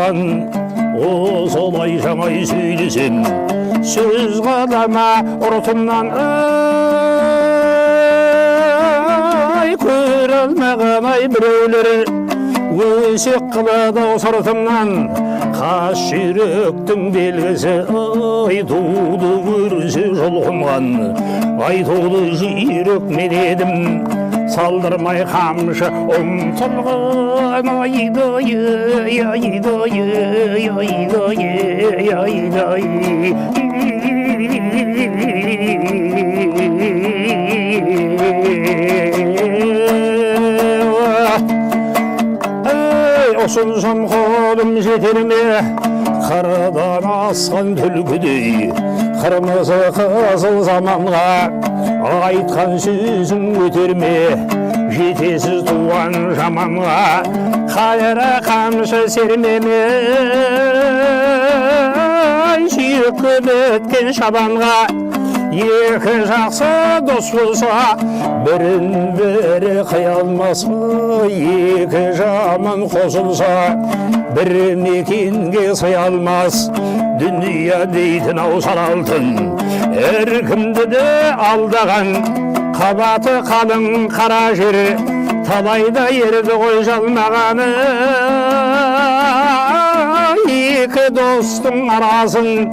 саған осылай жаңай сөйлесем сөз қалама ұртымнан ай көре алмаған ай біреулер өсек қылады сыртымнан қас жүректің белгісі айтуды көрсе жұлқынған айтуды жүйрек мен едім салдырмай қамшы ұмтылған ұсынсам қолым жетер ме қырдан асқан түлкідей қырмызы қызыл заманға айтқан сөзің өтер ме жетесіз туған жаманға қайыра қамшы сермеме сүйекке біткен шабанға екі жақсы дос болса бірін бірі қия алмас екі жаман қосылса бір мекенге сыя алмас дүния дейтін аусал алтын әркімді де алдаған қабаты қалың қара жер талайда ерді ғой жалмағаны екі достың арасын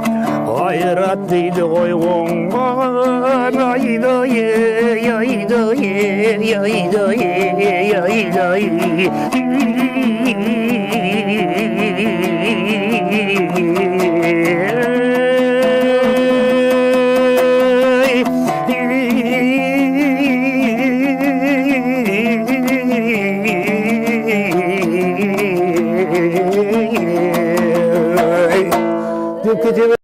айрат дейді ғой оңған айды